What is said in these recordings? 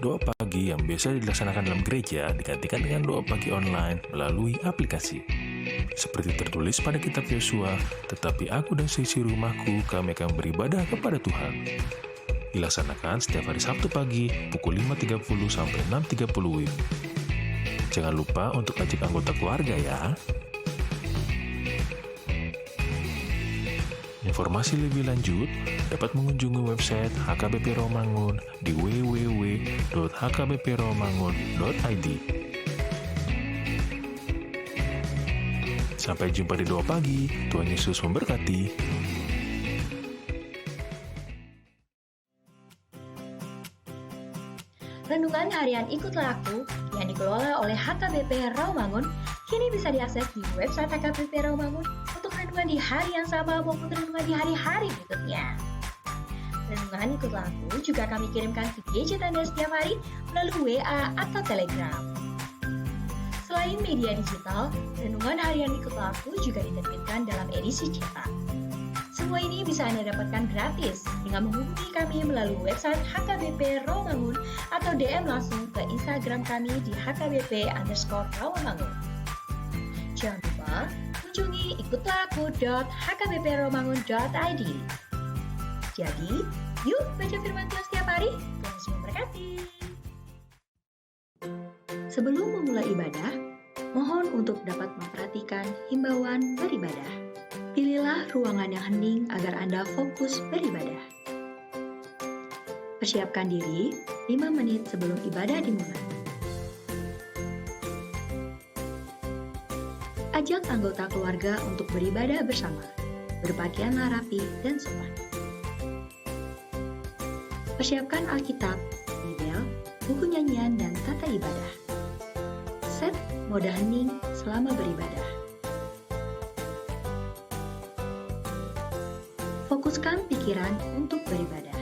Doa pagi yang biasa dilaksanakan dalam gereja digantikan dengan doa pagi online melalui aplikasi. Seperti tertulis pada kitab Yosua, tetapi aku dan seisi rumahku kami akan beribadah kepada Tuhan. Dilaksanakan setiap hari Sabtu pagi pukul 5.30 sampai 6.30 WIB. Jangan lupa untuk ajak anggota keluarga ya. Informasi lebih lanjut dapat mengunjungi website HKBP Rawamangun di www.hkbprawamangun.id. Sampai jumpa di doa pagi. Tuhan Yesus memberkati. Renungan harian Ikutlah Aku yang dikelola oleh HKBP Rawamangun kini bisa diakses di website HKBP Rawamangun untuk renungan di hari yang sama maupun renungan di hari-hari berikutnya. Renungan Ikutlah Aku juga kami kirimkan ke gadget Anda setiap hari melalui WA atau Telegram. Selain media digital, renungan harian Ikutlah Aku juga diterbitkan dalam edisi cetak. Semua ini bisa Anda dapatkan gratis dengan menghubungi kami melalui website HKBP Rawamangun atau DM langsung ke Instagram kami di hkbp_rawamangun. Jangan lupa kunjungi ikutlahku.hkbprawamangun.id. Jadi, yuk baca firman Tuhan setiap hari. Tuhan Yesus memberkati. Sebelum memulai ibadah, mohon untuk dapat memperhatikan himbauan beribadah. Pilihlah ruangan yang hening agar Anda fokus beribadah. Persiapkan diri 5 menit sebelum ibadah dimulai. Ajak anggota keluarga untuk beribadah bersama, berpakaianlah rapi dan sopan. Persiapkan Alkitab, Bibel, buku nyanyian, dan tata ibadah. Set mode hening selama beribadah. Fokuskan pikiran untuk beribadah.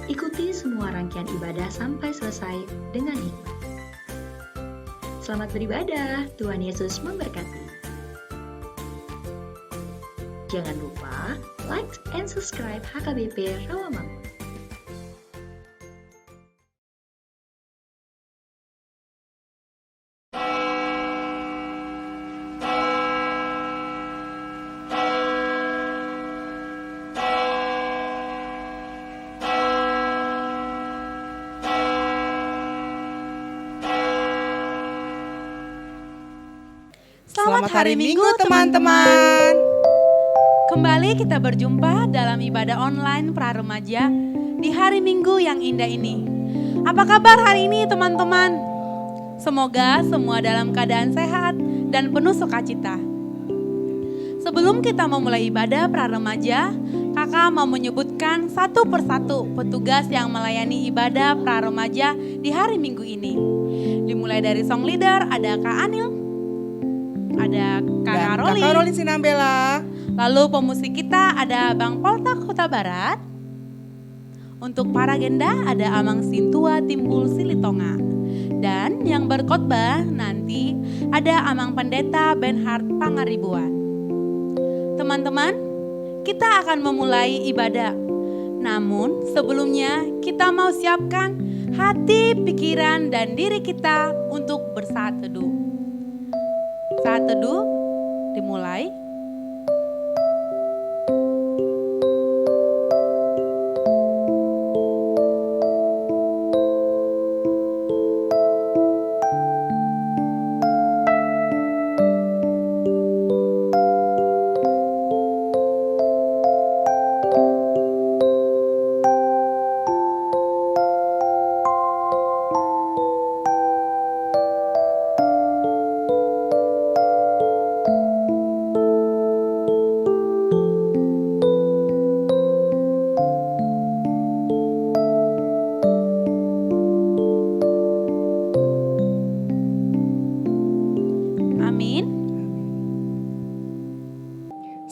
Ikuti semua rangkaian ibadah sampai selesai dengan hikmat. Selamat beribadah, Tuhan Yesus memberkati. Jangan lupa like and subscribe HKBP Rawamangun. Selamat hari Minggu teman-teman. Kembali kita berjumpa dalam ibadah online Praremaja di hari Minggu yang indah ini. Apa kabar hari ini teman-teman? Semoga semua dalam keadaan sehat dan penuh sukacita. Sebelum kita memulai ibadah Praremaja, kakak mau menyebutkan satu persatu petugas yang melayani ibadah Praremaja di hari Minggu ini. Dimulai dari song leader ada Kak Anil, ada Kak Karolin Sinambela. Lalu pemusik kita ada Bang Polta Kota Barat. Untuk para genda ada Amang Sintua Timbul Silitonga. Dan yang berkhotbah nanti ada Amang Pendeta Benhard Pangaribuan. Teman-teman, kita akan memulai ibadah. Namun sebelumnya kita mau siapkan hati, pikiran, dan diri kita untuk bersaat teduh. Saat teduh dimulai.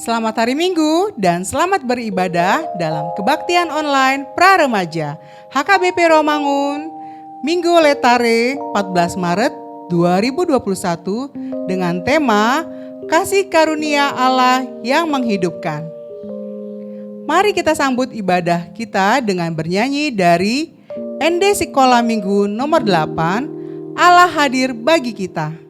Selamat hari Minggu dan selamat beribadah dalam kebaktian online Praremaja HKBP Rawamangun Minggu Letare 14 Maret 2021 dengan tema Kasih Karunia Allah yang Menghidupkan. Mari kita sambut ibadah kita dengan bernyanyi dari ND Sekolah Minggu nomor 8, Allah hadir bagi kita.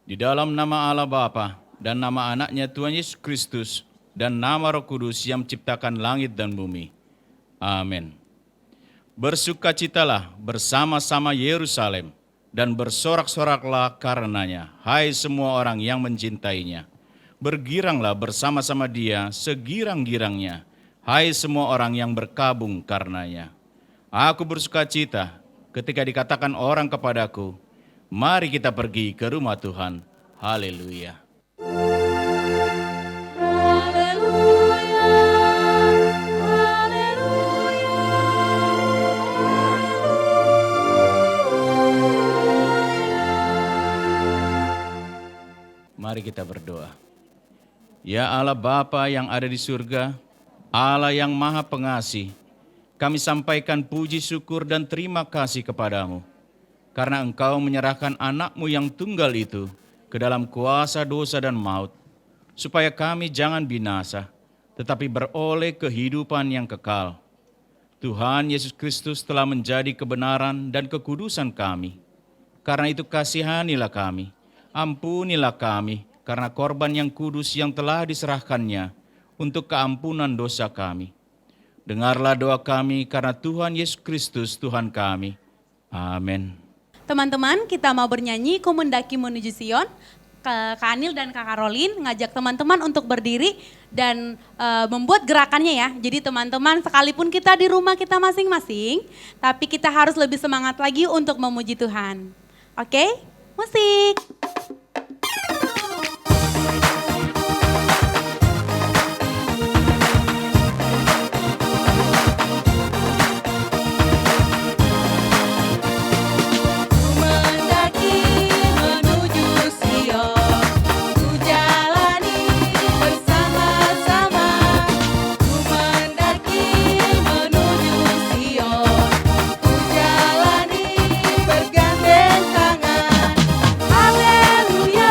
Di dalam nama Allah Bapa dan nama anaknya Tuhan Yesus Kristus dan nama Roh Kudus yang menciptakan langit dan bumi. Amin. Bersukacitalah bersama-sama Yerusalem dan bersorak-soraklah karenanya, hai semua orang yang mencintainya. Bergiranglah bersama-sama dia segirang-girangnya, hai semua orang yang berkabung karenanya. Aku bersukacita ketika dikatakan orang kepadaku, mari kita pergi ke rumah Tuhan. Haleluya. Mari kita berdoa. Ya Allah Bapa yang ada di surga, Allah yang Maha Pengasih, kami sampaikan puji syukur dan terima kasih kepadamu, karena Engkau menyerahkan anak-Mu yang tunggal itu ke dalam kuasa dosa dan maut, supaya kami jangan binasa, tetapi beroleh kehidupan yang kekal. Tuhan Yesus Kristus telah menjadi kebenaran dan kekudusan kami. Karena itu kasihanilah kami, ampunilah kami, karena korban yang kudus yang telah diserahkannya untuk keampunan dosa kami. Dengarlah doa kami karena Tuhan Yesus Kristus Tuhan kami. Amin. Teman-teman, kita mau bernyanyi Ku Mendaki Menuju Sion. Kak Anil dan Kak Karolin ngajak teman-teman untuk berdiri dan membuat gerakannya ya. Jadi teman-teman, sekalipun kita di rumah kita masing-masing, tapi kita harus lebih semangat lagi untuk memuji Tuhan. Oke? Musik. Haleluya.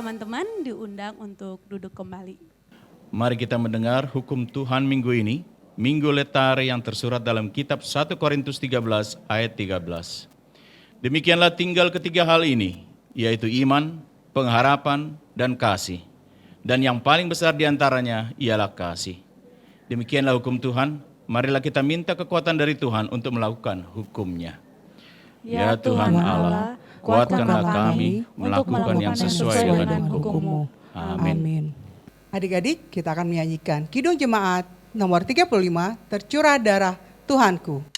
teman-teman diundang untuk duduk kembali. Mari kita mendengar hukum Tuhan minggu ini, Minggu Letare yang tersurat dalam kitab 1 Korintus 13 ayat 13. Demikianlah tinggal ketiga hal ini, yaitu iman, pengharapan, dan kasih. Dan yang paling besar diantaranya ialah kasih. Demikianlah hukum Tuhan, marilah kita minta kekuatan dari Tuhan untuk melakukan hukumnya. Ya Tuhan Allah, kuatkanlah kami melakukan yang sesuai dengan hukum-Mu. Amin. Amin. Adik-adik, kita akan menyanyikan Kidung Jemaat nomor 35, Tercurah Darah Tuhanku.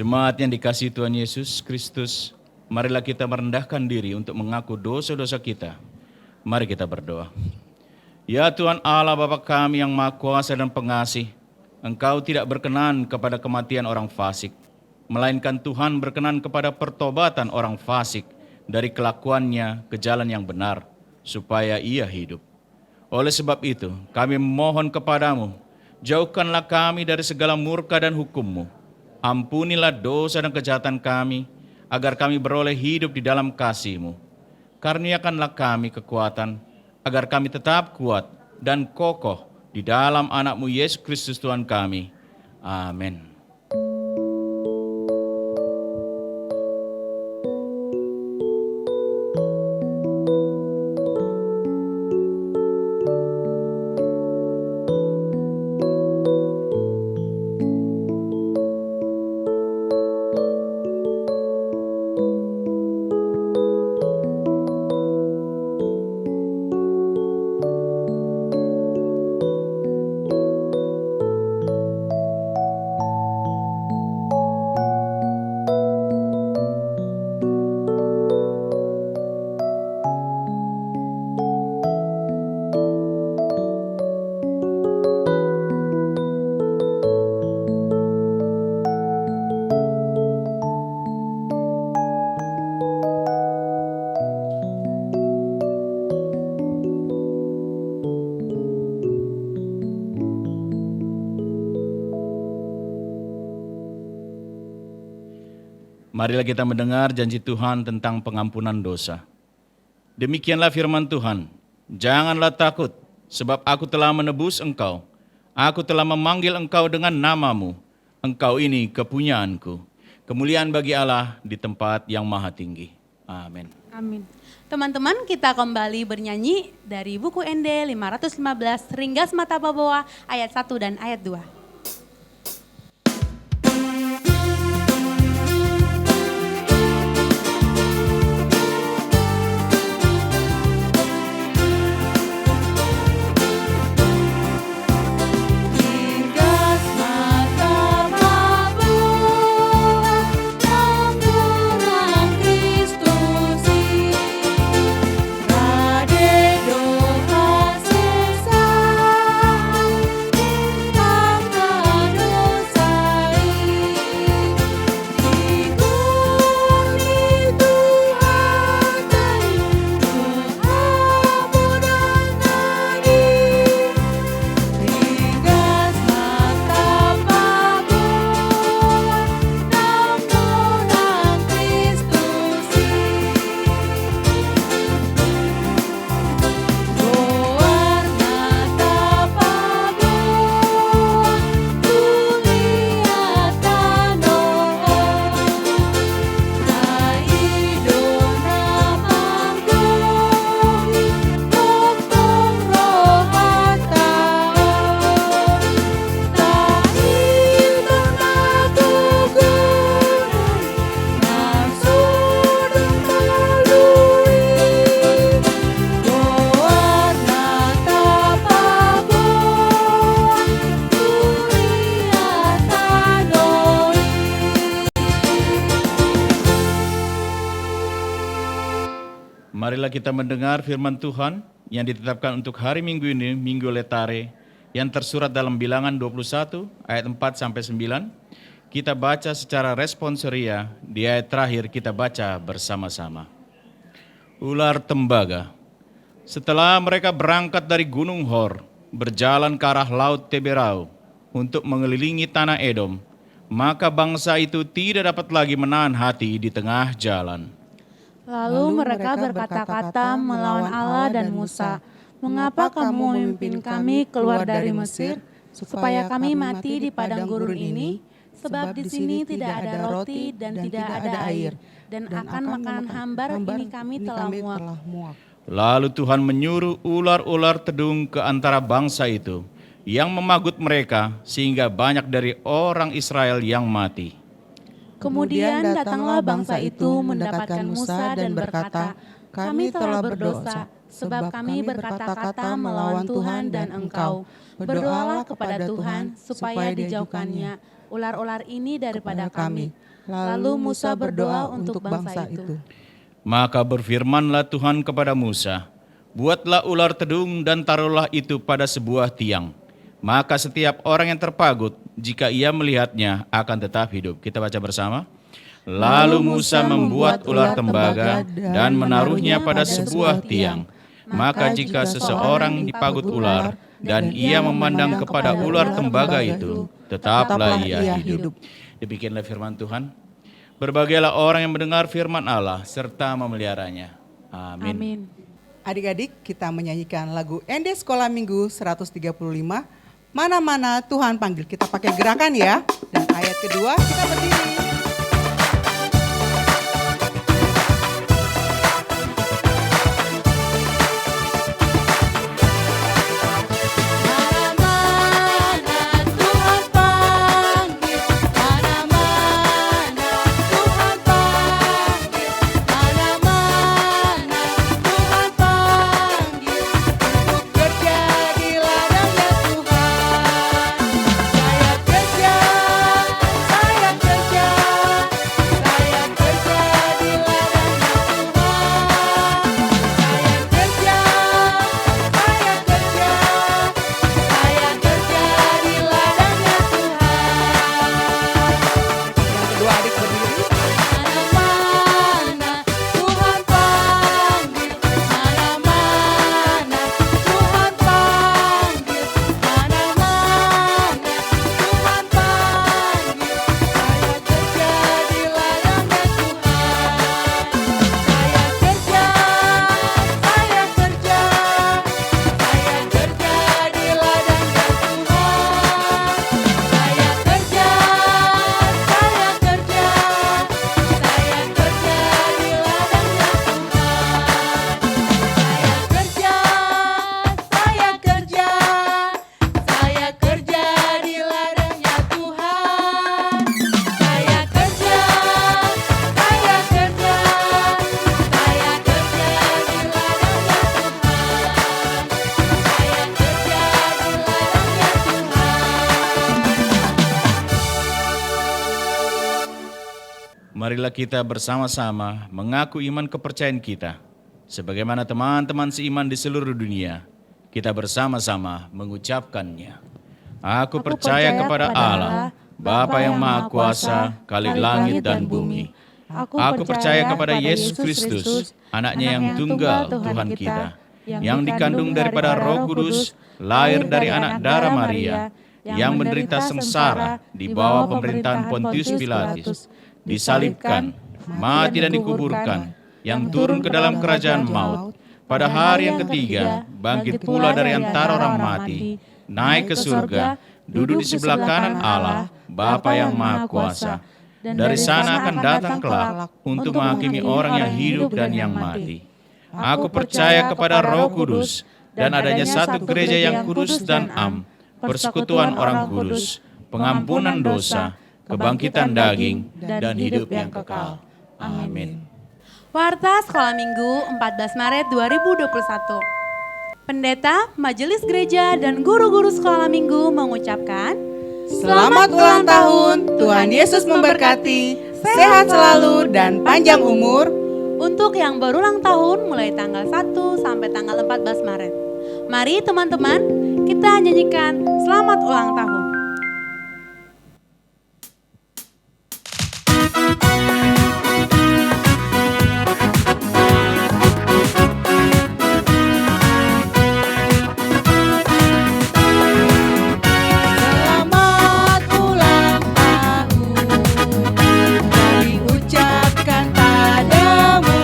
Jemaat yang dikasihi Tuhan Yesus Kristus, marilah kita merendahkan diri untuk mengaku dosa-dosa kita. Mari kita berdoa. Ya Tuhan Allah Bapa kami yang Maha Kuasa dan Pengasih, Engkau tidak berkenan kepada kematian orang fasik, melainkan Tuhan berkenan kepada pertobatan orang fasik dari kelakuannya ke jalan yang benar, supaya ia hidup. Oleh sebab itu, kami memohon kepadamu, jauhkanlah kami dari segala murka dan hukum-Mu. Ampunilah dosa dan kejahatan kami, agar kami beroleh hidup di dalam kasih-Mu. Karuniakanlah kami kekuatan, agar kami tetap kuat dan kokoh di dalam anak-Mu Yesus Kristus Tuhan kami. Amin. Marilah kita mendengar janji Tuhan tentang pengampunan dosa. Demikianlah firman Tuhan, janganlah takut, sebab aku telah menebus engkau. Aku telah memanggil engkau dengan namamu. Engkau ini kepunyaanku. Kemuliaan bagi Allah di tempat yang maha tinggi. Amin. Amin. Teman-teman, kita kembali bernyanyi dari buku ND 515 Ringgas Mata Babawa ayat 1 dan ayat 2. Marilah kita mendengar firman Tuhan yang ditetapkan untuk hari Minggu ini, Minggu Letare, yang tersurat dalam Bilangan 21 ayat 4 sampai 9. Kita baca secara responsoria, di ayat terakhir kita baca bersama-sama. Ular tembaga. Setelah mereka berangkat dari Gunung Hor, berjalan ke arah Laut Teberau untuk mengelilingi tanah Edom, maka bangsa itu tidak dapat lagi menahan hati di tengah jalan. Lalu mereka berkata-kata melawan Allah dan Musa, "Mengapa kamu memimpin kami keluar dari Mesir, supaya kami mati di padang gurun ini? Sebab di sini tidak ada roti dan tidak ada air, dan akan makanan hambar ini kami telah muak." Lalu Tuhan menyuruh ular-ular tedung ke antara bangsa itu, yang memagut mereka, sehingga banyak dari orang Israel yang mati. Kemudian datanglah bangsa itu mendapatkan Musa dan berkata, "Kami telah berdosa, sebab kami berkata-kata melawan Tuhan dan engkau. Berdoalah kepada Tuhan supaya dijauhkannya ular-ular ini daripada kami." Lalu Musa berdoa untuk bangsa itu. Maka berfirmanlah Tuhan kepada Musa, "Buatlah ular tedung dan taruhlah itu pada sebuah tiang. Maka setiap orang yang terpagut, jika ia melihatnya, akan tetap hidup." Kita baca bersama. Lalu Musa membuat ular tembaga dan menaruhnya pada sebuah tiang. Maka jika seseorang dipagut ular dan ia memandang kepada ular tembaga itu, tetaplah ia hidup. Demikianlah firman Tuhan. Berbahagialah orang yang mendengar firman Allah serta memeliharanya. Amin. Amin. Adik-adik, kita menyanyikan lagu ND Sekolah Minggu 135. Mana-mana Tuhan panggil. Kita pakai gerakan ya. Dan ayat kedua kita berdiri. Saya kerja marilah kita bersama-sama mengaku iman kepercayaan kita. Sebagaimana teman-teman seiman di seluruh dunia, kita bersama-sama mengucapkannya. Aku percaya kepada Allah, Bapa yang Maha Kuasa, Khalik langit dan bumi. Aku percaya kepada Yesus Kristus, anaknya yang tunggal Tuhan kita, yang dikandung daripada Roh Kudus, lahir dari anak darah Maria, yang menderita sengsara di bawah pemerintahan Pontius Pilatus, disalibkan, mati dan dikuburkan, yang turun ke dalam kerajaan maut. Pada hari yang ketiga, bangkit pula dari antara orang mati, naik ke surga, duduk di sebelah kanan Allah, Bapa yang Maha Kuasa. Dari sana akan datang kelak untuk menghakimi orang yang hidup dan yang mati. Aku percaya kepada Roh Kudus dan adanya satu gereja yang kudus dan am, persekutuan orang kudus, pengampunan dosa, kebangkitan daging, dan hidup yang kekal. Amin. Warta Sekolah Minggu 14 Maret 2021. Pendeta, Majelis Gereja, dan guru-guru sekolah minggu mengucapkan Selamat ulang tahun, Tuhan Yesus memberkati, sehat selalu dan panjang umur. untuk yang berulang tahun mulai tanggal 1 sampai tanggal 14 Maret. Mari teman-teman, kita nyanyikan selamat ulang tahun. Selamat ulang tahun, kami ucapkan padamu.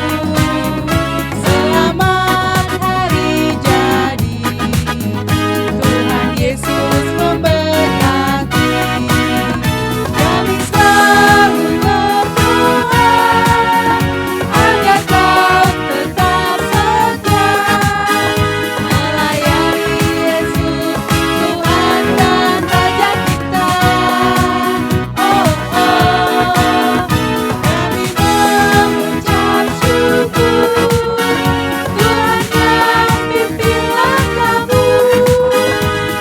Selamat hari jadi, Tuhan Yesus memberkati. Kami selalu berdoa agar kau tetap setia melayani Yesus, Tuhan dan Raja kita. Oh, kami mengucap syukur, Tuhan yang pimpin langkahmu.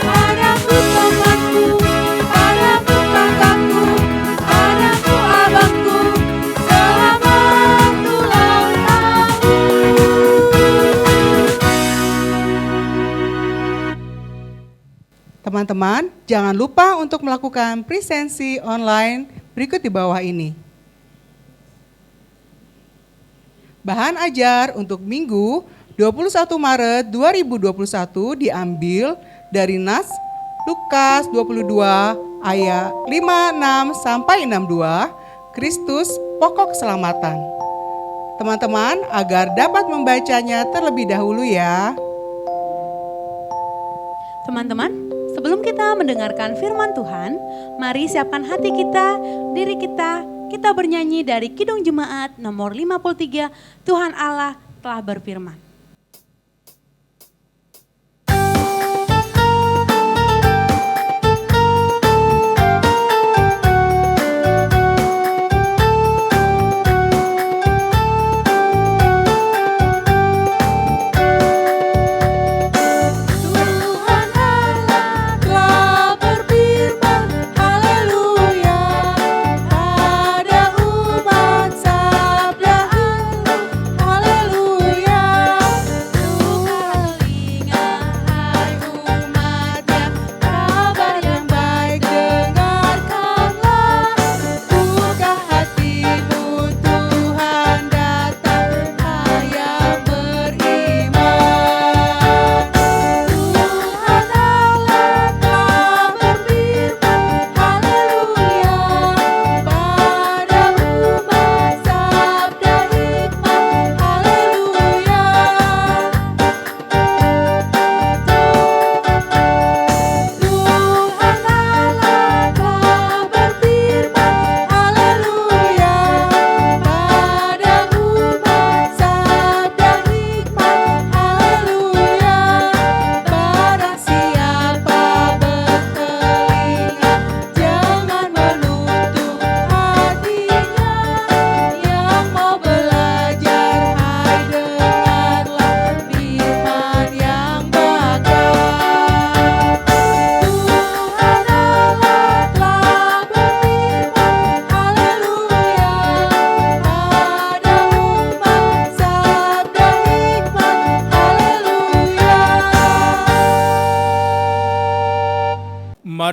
Padaku temanku, padaku kakakku, padaku abangku, selamat ulang tahun. Teman-teman, jangan lupa untuk melakukan presensi online berikut di bawah ini. Bahan ajar untuk Minggu 21 Maret 2021 diambil dari Nas Lukas 22 ayat 56 sampai 62, Kristus pokok keselamatan. Teman-teman, agar dapat membacanya terlebih dahulu ya. Teman-teman, sebelum kita mendengarkan firman Tuhan, mari siapkan hati kita, diri kita bernyanyi dari Kidung Jemaat nomor 53, Tuhan Allah telah berfirman. Tuhan Allah telah berfirman, haleluya. Ada umat sabda Allah, haleluya.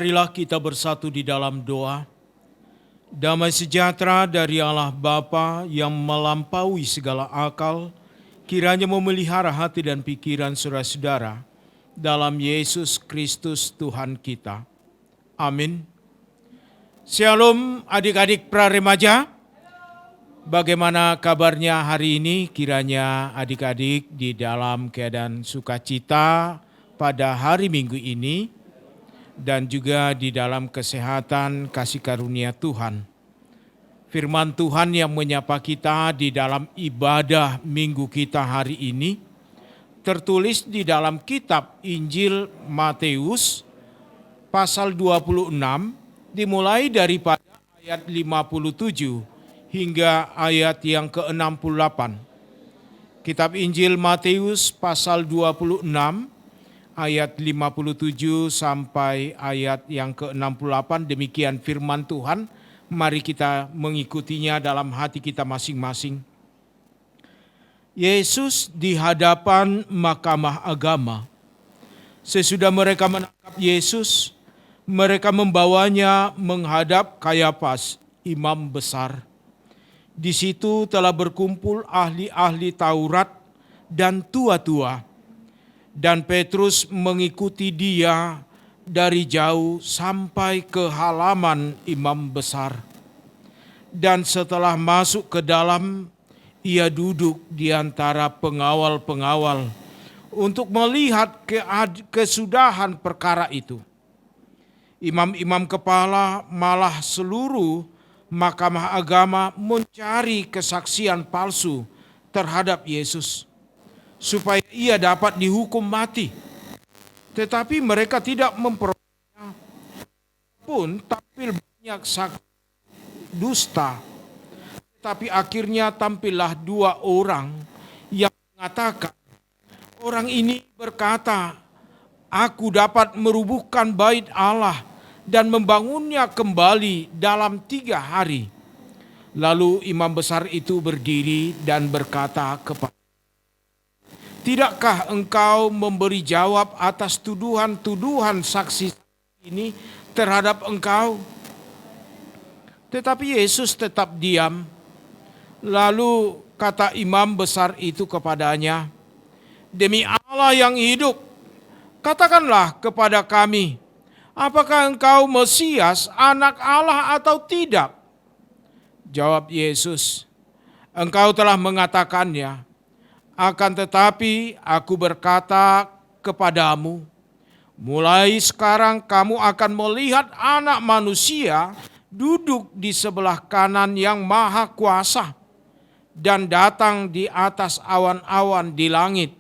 Marilah kita bersatu di dalam doa. Damai sejahtera dari Allah Bapa yang melampaui segala akal, kiranya memelihara hati dan pikiran saudara-saudara dalam Yesus Kristus Tuhan kita. Amin. Shalom adik-adik praremaja. Bagaimana kabarnya hari ini? Kiranya adik-adik di dalam keadaan sukacita pada hari Minggu ini, dan juga di dalam kesehatan kasih karunia Tuhan. Firman Tuhan yang menyapa kita di dalam ibadah minggu kita hari ini tertulis di dalam kitab Injil Matius pasal 26 dimulai daripada ayat 57 hingga ayat yang ke-68. Kitab Injil Matius pasal 26 ayat 57 sampai ayat yang ke-68, demikian firman Tuhan. Mari kita mengikutinya dalam hati kita masing-masing. Yesus di hadapan mahkamah agama. Sesudah mereka menangkap Yesus, mereka membawanya menghadap Kayafas, imam besar. Di situ telah berkumpul ahli-ahli Taurat dan tua-tua. Dan Petrus mengikuti dia dari jauh sampai ke halaman imam besar. Dan setelah masuk ke dalam, ia duduk di antara pengawal-pengawal untuk melihat kesudahan perkara itu. Imam-imam kepala malah seluruh mahkamah agama mencari kesaksian palsu terhadap Yesus, supaya ia dapat dihukum mati. Tetapi mereka tidak memperolehnya, pun tampil banyak saksi dusta. Tetapi akhirnya tampillah dua orang yang mengatakan, orang ini berkata, aku dapat merubuhkan bait Allah dan membangunnya kembali dalam 3 hari. Lalu imam besar itu berdiri dan berkata kepada, tidakkah engkau memberi jawab atas tuduhan-tuduhan saksi ini terhadap engkau? Tetapi Yesus tetap diam. Lalu kata imam besar itu kepadanya, demi Allah yang hidup, katakanlah kepada kami, apakah engkau Mesias, anak Allah atau tidak? Jawab Yesus, engkau telah mengatakannya. Akan tetapi aku berkata kepadamu, mulai sekarang kamu akan melihat Anak Manusia duduk di sebelah kanan yang Maha Kuasa dan datang di atas awan-awan di langit.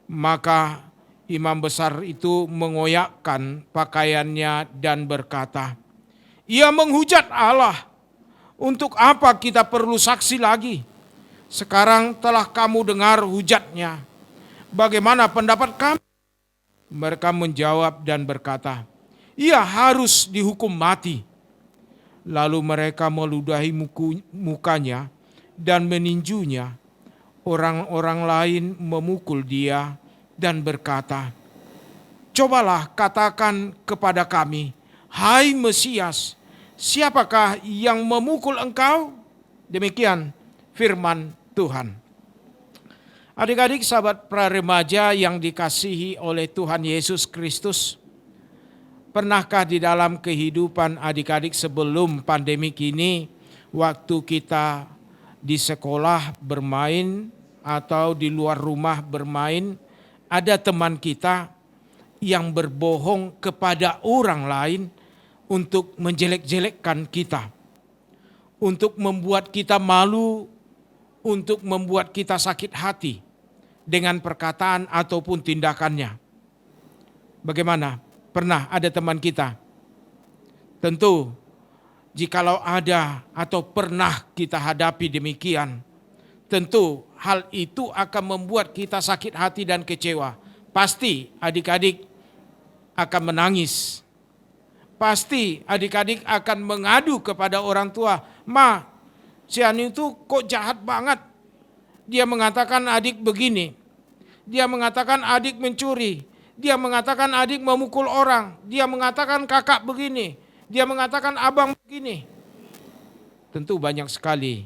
Maka imam besar itu mengoyakkan pakaiannya dan berkata, ia menghujat Allah. Untuk apa kita perlu saksi lagi? Sekarang telah kamu dengar hujatnya. Bagaimana pendapat kamu? Mereka menjawab dan berkata, ia harus dihukum mati. Lalu mereka meludahi mukanya dan meninjunya. Orang-orang lain memukul dia dan berkata, cobalah katakan kepada kami, hai Mesias, siapakah yang memukul engkau? Demikian firman Tuhan. Adik-adik sahabat praremaja yang dikasihi oleh Tuhan Yesus Kristus, pernahkah di dalam kehidupan adik-adik sebelum pandemik ini, waktu kita di sekolah bermain atau di luar rumah bermain, ada teman kita yang berbohong kepada orang lain untuk menjelek-jelekkan kita, untuk membuat kita malu, untuk membuat kita sakit hati dengan perkataan ataupun tindakannya. Bagaimana? Pernah ada teman kita? Tentu, jikalau ada atau pernah kita hadapi demikian, tentu hal itu akan membuat kita sakit hati dan kecewa. Pasti adik-adik akan menangis. Pasti adik-adik akan mengadu kepada orang tua, ma, si Ani itu kok jahat banget. Dia mengatakan adik begini. Dia mengatakan adik mencuri. Dia mengatakan adik memukul orang. Dia mengatakan kakak begini. Dia mengatakan abang begini. Tentu banyak sekali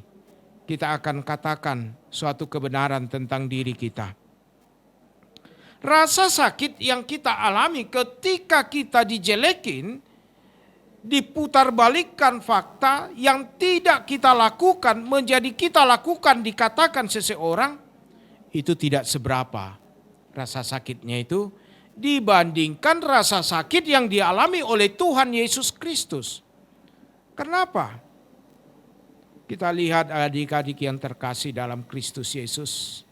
kita akan katakan suatu kebenaran tentang diri kita. Rasa sakit yang kita alami ketika kita dijelekin, diputarbalikkan fakta yang tidak kita lakukan menjadi kita lakukan dikatakan seseorang, itu tidak seberapa rasa sakitnya itu dibandingkan rasa sakit yang dialami oleh Tuhan Yesus Kristus. Kenapa? Kita lihat adik-adik yang terkasih dalam Kristus Yesus,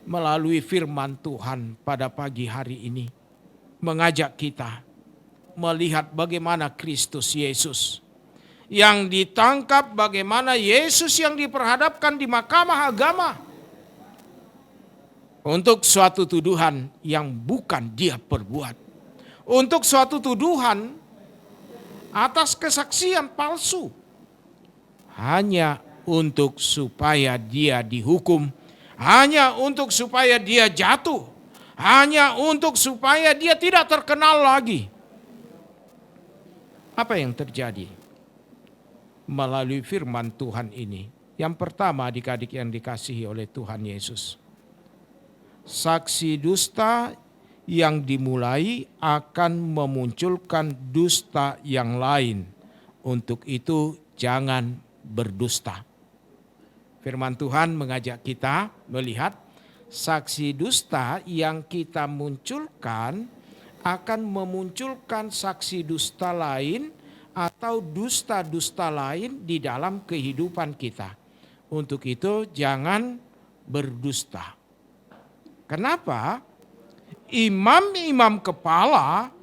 melalui firman Tuhan pada pagi hari ini mengajak kita melihat bagaimana Kristus Yesus yang ditangkap, bagaimana Yesus yang diperhadapkan di mahkamah agama untuk suatu tuduhan yang bukan dia perbuat, untuk suatu tuduhan atas kesaksian palsu, hanya untuk supaya dia dihukum, hanya untuk supaya dia jatuh, hanya untuk supaya dia tidak terkenal lagi. Apa yang terjadi melalui firman Tuhan ini? Yang pertama, adik-adik yang dikasihi oleh Tuhan Yesus, saksi dusta yang dimulai akan memunculkan dusta yang lain. Untuk itu jangan berdusta. Firman Tuhan mengajak kita melihat saksi dusta yang kita munculkan akan memunculkan saksi dusta lain atau dusta-dusta lain di dalam kehidupan kita. Untuk itu jangan berdusta. Kenapa? Imam-imam kepala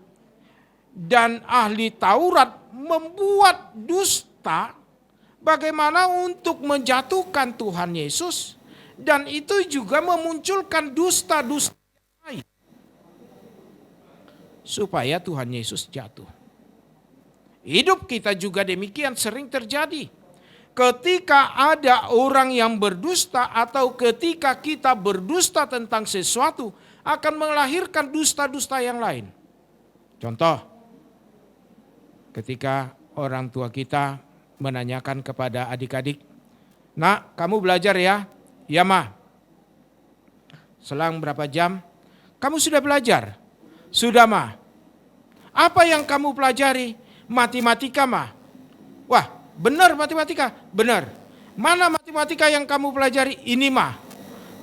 dan ahli Taurat membuat dusta bagaimana untuk menjatuhkan Tuhan Yesus, dan itu juga memunculkan dusta-dusta lain supaya Tuhan Yesus jatuh. Hidup kita juga demikian sering terjadi. Ketika ada orang yang berdusta atau ketika kita berdusta tentang sesuatu akan melahirkan dusta-dusta yang lain. Contoh, ketika orang tua kita menanyakan kepada adik-adik, "Nak, kamu belajar ya?" "Ya, Ma." "Selang berapa jam?" "Kamu sudah belajar?" "Sudah, Ma." "Apa yang kamu pelajari?" "Matematika, Ma." "Wah, benar matematika?" "Benar." "Mana matematika yang kamu pelajari?" "Ini, Ma."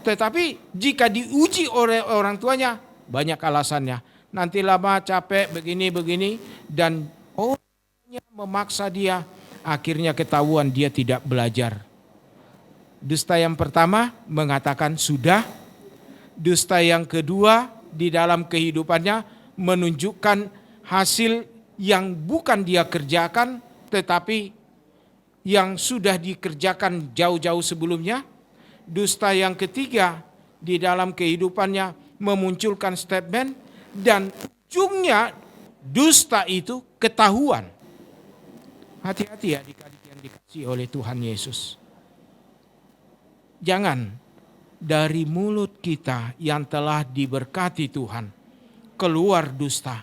Tetapi jika diuji oleh orang tuanya, banyak alasannya. "Nanti lama, capek, begini-begini." Dan orangnya memaksa dia. Akhirnya ketahuan dia tidak belajar. Dusta yang pertama mengatakan sudah. Dusta yang kedua di dalam kehidupannya menunjukkan hasil yang bukan dia kerjakan, tetapi yang sudah dikerjakan jauh-jauh sebelumnya. Dusta yang ketiga di dalam kehidupannya memunculkan statement, dan ujungnya dusta itu ketahuan. Hati-hati ya adik-adik yang dikasihi oleh Tuhan Yesus. Jangan dari mulut kita yang telah diberkati Tuhan keluar dusta.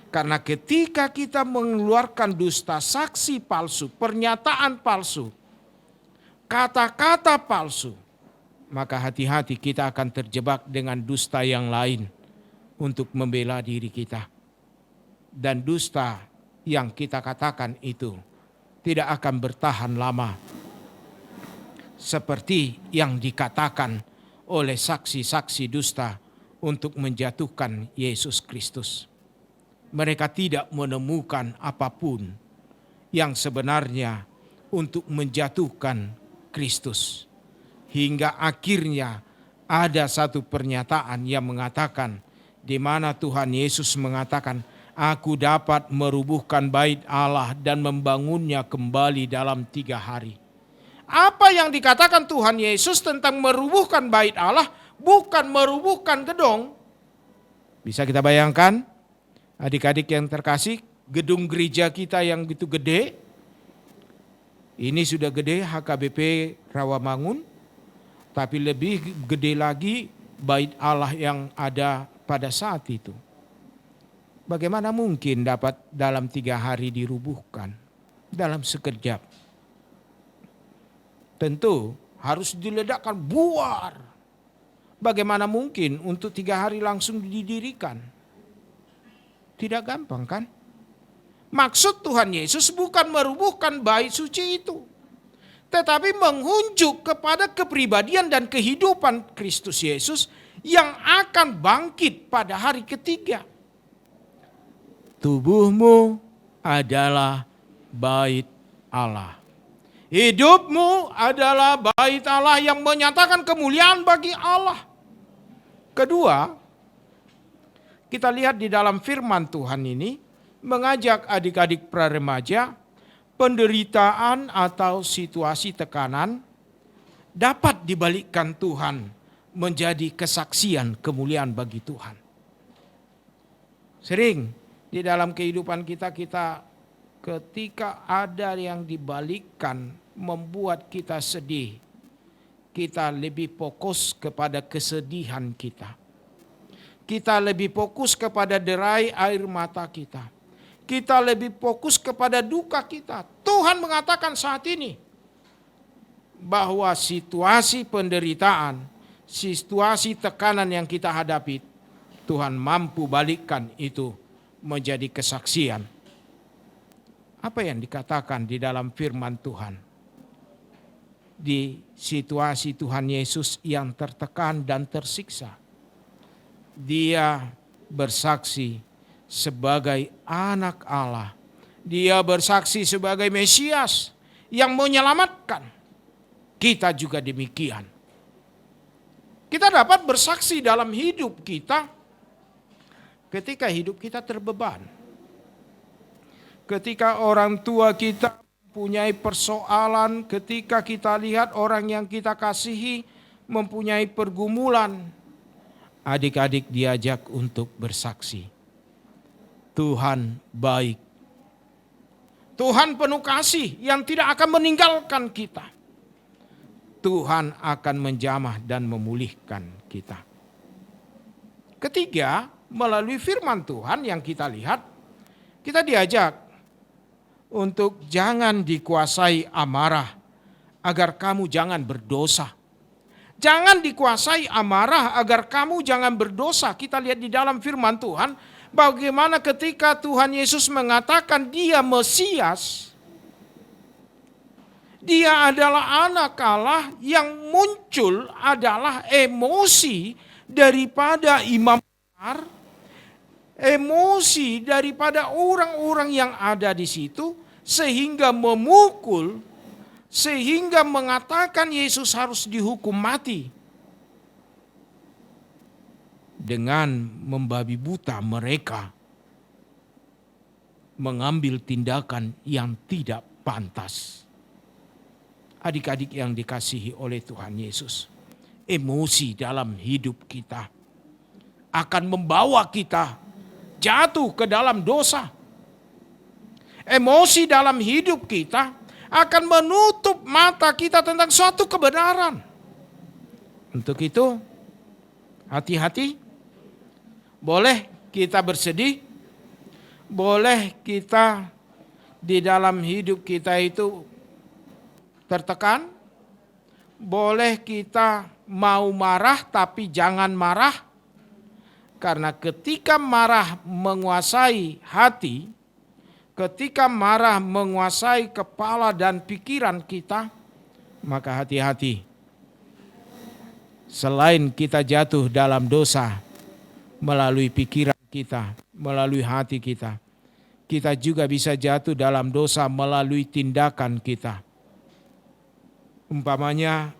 Karena ketika kita mengeluarkan dusta, saksi palsu, pernyataan palsu, kata-kata palsu, maka hati-hati kita akan terjebak dengan dusta yang lain untuk membela diri kita. Dan dusta yang kita katakan itu tidak akan bertahan lama. Seperti yang dikatakan oleh saksi-saksi dusta untuk menjatuhkan Yesus Kristus. Mereka tidak menemukan apapun yang sebenarnya untuk menjatuhkan Kristus. Hingga akhirnya ada satu pernyataan yang mengatakan, di mana Tuhan Yesus mengatakan, "Aku dapat merubuhkan bait Allah dan membangunnya kembali dalam 3 hari." Apa yang dikatakan Tuhan Yesus tentang merubuhkan bait Allah bukan merubuhkan gedung. Bisa kita bayangkan, adik-adik yang terkasih, gedung gereja kita yang begitu gede, ini sudah gede HKBP Rawamangun, tapi lebih gede lagi bait Allah yang ada pada saat itu. Bagaimana mungkin dapat dalam 3 hari dirubuhkan? Dalam sekejap. Tentu harus diledakkan buar. Bagaimana mungkin untuk 3 hari langsung didirikan? Tidak gampang kan? Maksud Tuhan Yesus bukan merubuhkan bait suci itu, tetapi mengunjuk kepada kepribadian dan kehidupan Kristus Yesus yang akan bangkit pada hari ketiga. Tubuhmu adalah bait Allah. Hidupmu adalah bait Allah yang menyatakan kemuliaan bagi Allah. Kedua, kita lihat di dalam firman Tuhan ini mengajak adik-adik praremaja, penderitaan atau situasi tekanan dapat dibalikkan Tuhan menjadi kesaksian kemuliaan bagi Tuhan. Sering di dalam kehidupan kita ketika ada yang dibalikkan membuat kita sedih, kita lebih fokus kepada kesedihan kita. Kita lebih fokus kepada derai air mata kita. Kita lebih fokus kepada duka kita. Tuhan mengatakan saat ini bahwa situasi penderitaan, situasi tekanan yang kita hadapi, Tuhan mampu balikkan itu menjadi kesaksian. Apa yang dikatakan di dalam firman Tuhan? Di situasi Tuhan Yesus yang tertekan dan tersiksa, Dia bersaksi sebagai anak Allah. Dia bersaksi sebagai Mesias yang menyelamatkan. Kita juga demikian. Kita dapat bersaksi dalam hidup kita ketika hidup kita terbeban. Ketika orang tua kita mempunyai persoalan, ketika kita lihat orang yang kita kasihi mempunyai pergumulan, adik-adik diajak untuk bersaksi. Tuhan baik. Tuhan penuh kasih yang tidak akan meninggalkan kita. Tuhan akan menjamah dan memulihkan kita. Ketiga, melalui firman Tuhan yang kita lihat, kita diajak untuk jangan dikuasai amarah agar kamu jangan berdosa. Jangan dikuasai amarah agar kamu jangan berdosa. Kita lihat di dalam firman Tuhan bagaimana ketika Tuhan Yesus mengatakan Dia Mesias, Dia adalah anak Allah, yang muncul adalah emosi daripada imam besar, emosi daripada orang-orang yang ada di situ, sehingga memukul, sehingga mengatakan Yesus harus dihukum mati. Dengan membabi buta mereka mengambil tindakan yang tidak pantas. Adik-adik yang dikasihi oleh Tuhan Yesus, emosi dalam hidup kita akan membawa kita jatuh ke dalam dosa. Emosi dalam hidup kita akan menutup mata kita tentang suatu kebenaran. Untuk itu, hati-hati. Boleh kita bersedih, boleh kita di dalam hidup kita itu tertekan, boleh kita mau marah tapi jangan marah, karena ketika marah menguasai hati, ketika marah menguasai kepala dan pikiran kita, maka hati-hati. Selain kita jatuh dalam dosa melalui pikiran kita, melalui hati kita, kita juga bisa jatuh dalam dosa melalui tindakan kita. Umpamanya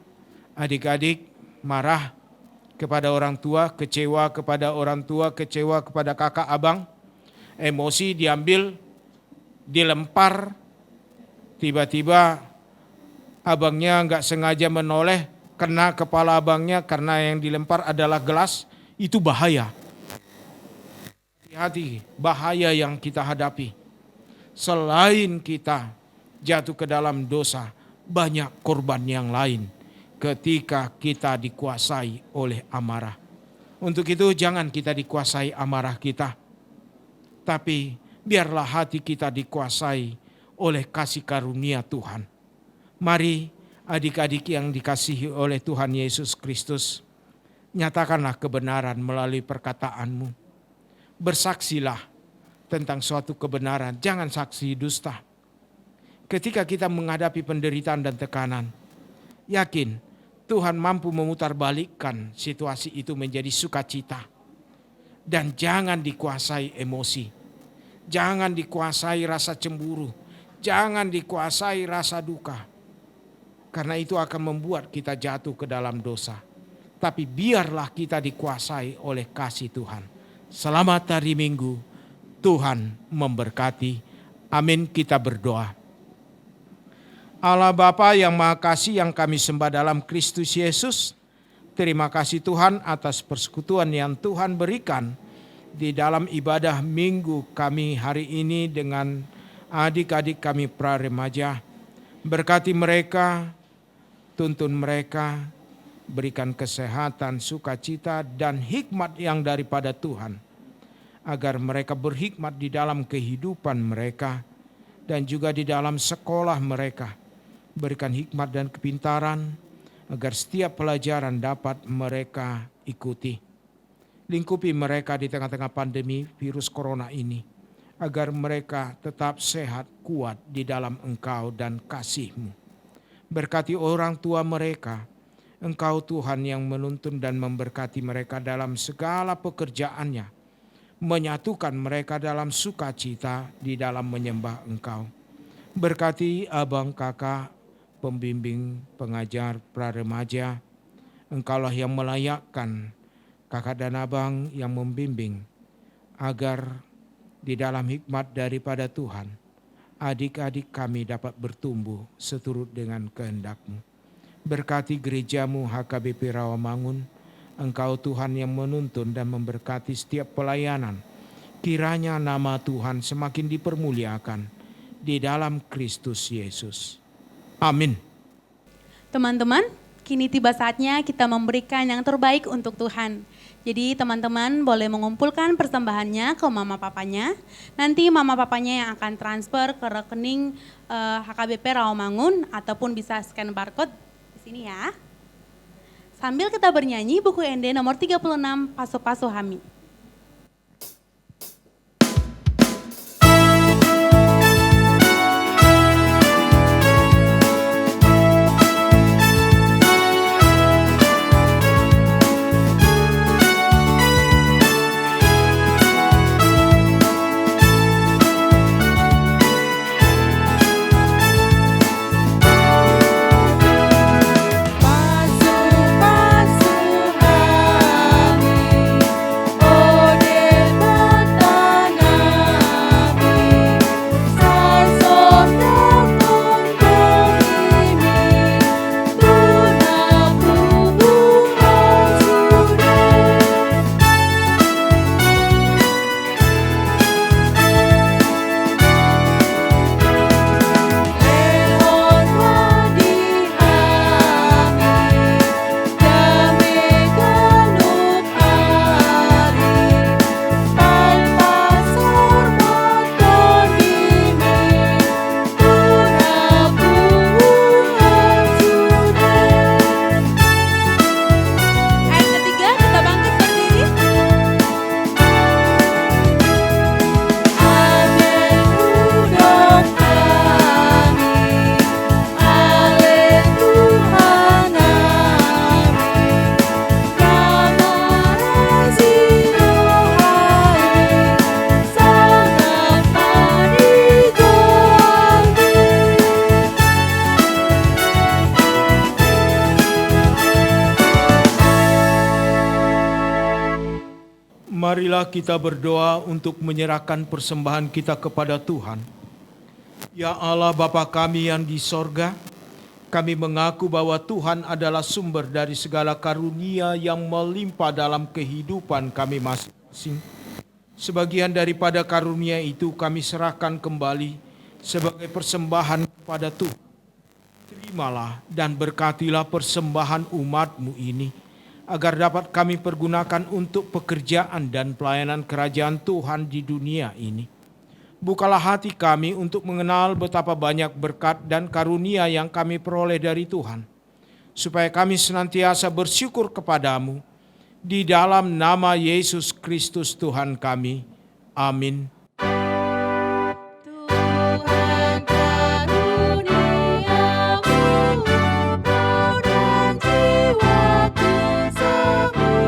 adik-adik marah kepada orang tua, kecewa kepada orang tua, kecewa kepada kakak abang, emosi diambil, dilempar, tiba-tiba abangnya nggak sengaja menoleh, kena kepala abangnya karena yang dilempar adalah gelas, itu bahaya. Hati-hati, bahaya yang kita hadapi. Selain kita jatuh ke dalam dosa, banyak korban yang lain ketika kita dikuasai oleh amarah. Untuk itu jangan kita dikuasai amarah kita, Tetapi biarlah hati kita dikuasai oleh kasih karunia Tuhan. Mari adik-adik yang dikasihi oleh Tuhan Yesus Kristus, nyatakanlah kebenaran melalui perkataanmu. Bersaksilah tentang suatu kebenaran, jangan saksi dusta. Ketika kita menghadapi penderitaan dan tekanan, yakin Tuhan mampu memutarbalikkan situasi itu menjadi sukacita. Dan jangan dikuasai emosi, jangan dikuasai rasa cemburu, jangan dikuasai rasa duka. Karena itu akan membuat kita jatuh ke dalam dosa. Tapi biarlah kita dikuasai oleh kasih Tuhan. Selamat hari Minggu, Tuhan memberkati. Amin, kita berdoa. Allah Bapa yang Maha Kasih yang kami sembah dalam Kristus Yesus, terima kasih Tuhan atas persekutuan yang Tuhan berikan di dalam ibadah minggu kami hari ini dengan adik-adik kami pra-remaja. Berkati mereka, tuntun mereka, berikan kesehatan, sukacita, dan hikmat yang daripada Tuhan. Agar mereka berhikmat di dalam kehidupan mereka dan juga di dalam sekolah mereka. Berikan hikmat dan kepintaran agar setiap pelajaran dapat mereka ikuti. Lingkupi mereka di tengah-tengah pandemi virus corona ini. Agar mereka tetap sehat, kuat di dalam Engkau dan kasih-Mu. Berkati orang tua mereka. Engkau Tuhan yang menuntun dan memberkati mereka dalam segala pekerjaannya. Menyatukan mereka dalam sukacita di dalam menyembah Engkau. Berkati abang kakak, pembimbing, pengajar, pra-remaja. Engkaulah yang melayakkan kakak dan abang yang membimbing. Agar di dalam hikmat daripada Tuhan, adik-adik kami dapat bertumbuh seturut dengan kehendak-Mu. Berkati gerejamu HKBP Rawamangun, Engkau Tuhan yang menuntun dan memberkati setiap pelayanan. Kiranya nama Tuhan semakin dipermuliakan di dalam Kristus Yesus. Amin. Teman-teman, kini tiba saatnya kita memberikan yang terbaik untuk Tuhan. Jadi teman-teman boleh mengumpulkan persembahannya ke mama papanya. Nanti mama papanya yang akan transfer ke rekening HKBP Rawamangun ataupun bisa scan barcode di sini ya. Sambil kita bernyanyi buku ND nomor 36 Paso-Paso Hami. Marilah kita berdoa untuk menyerahkan persembahan kita kepada Tuhan. Ya Allah Bapa kami yang di sorga, kami mengaku bahwa Tuhan adalah sumber dari segala karunia yang melimpah dalam kehidupan kami masing-masing. Sebagian daripada karunia itu kami serahkan kembali sebagai persembahan kepada Tuhan. Terimalah dan berkatilah persembahan umat-Mu ini, agar dapat kami pergunakan untuk pekerjaan dan pelayanan kerajaan Tuhan di dunia ini. Bukalah hati kami untuk mengenal betapa banyak berkat dan karunia yang kami peroleh dari Tuhan, supaya kami senantiasa bersyukur kepadamu. Di dalam nama Yesus Kristus Tuhan kami. Amin. Tuhan karuniamu, roh dan jiwaku semua,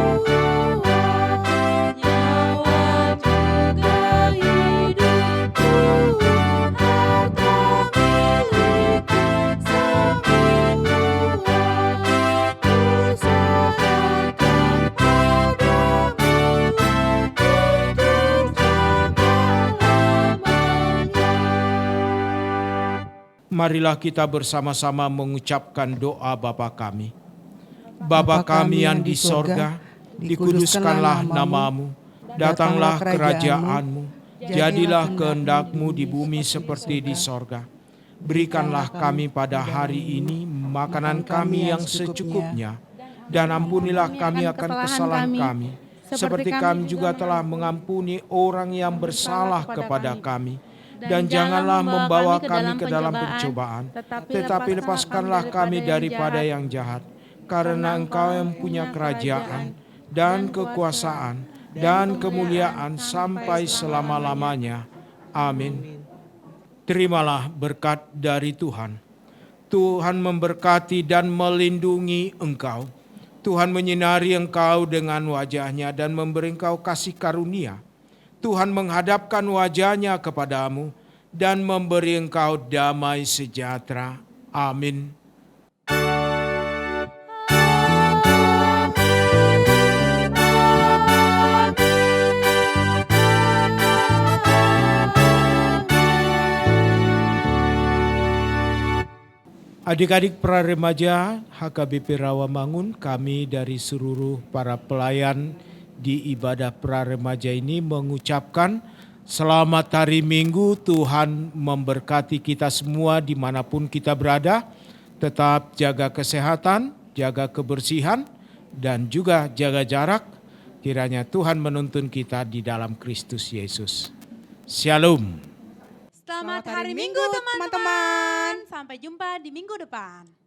nyawa juga hidupku, harta milikku semua, ku serahkan padamu untuk selama-lamanya. Marilah kita bersama-sama mengucapkan doa Bapa kami. Bapa kami yang di sorga, dikuduskanlah namamu, datanglah kerajaanmu, jadilah kehendak-Mu di bumi seperti di sorga. Berikanlah kami pada hari ini makanan kami yang secukupnya, dan ampunilah kami akan kesalahan kami, seperti kami juga telah mengampuni orang yang bersalah kepada kami. Dan janganlah membawa kami ke dalam pencobaan, tetapi lepaskanlah kami daripada yang jahat. Karena Engkau yang punya kerajaan, dan kekuasaan, dan kemuliaan sampai selama-lamanya. Amin. Terimalah berkat dari Tuhan. Tuhan memberkati dan melindungi engkau. Tuhan menyinari engkau dengan wajah-Nya dan memberi engkau kasih karunia. Tuhan menghadapkan wajah-Nya kepadamu dan memberi engkau damai sejahtera. Amin. Adik-adik praremaja HKBP Rawamangun, kami dari seluruh para pelayan di ibadah praremaja ini mengucapkan selamat hari Minggu. Tuhan memberkati kita semua dimanapun kita berada. Tetap jaga kesehatan, jaga kebersihan, dan juga jaga jarak. Kiranya Tuhan menuntun kita di dalam Kristus Yesus. Shalom. Selamat hari Minggu teman-teman. Sampai jumpa di minggu depan.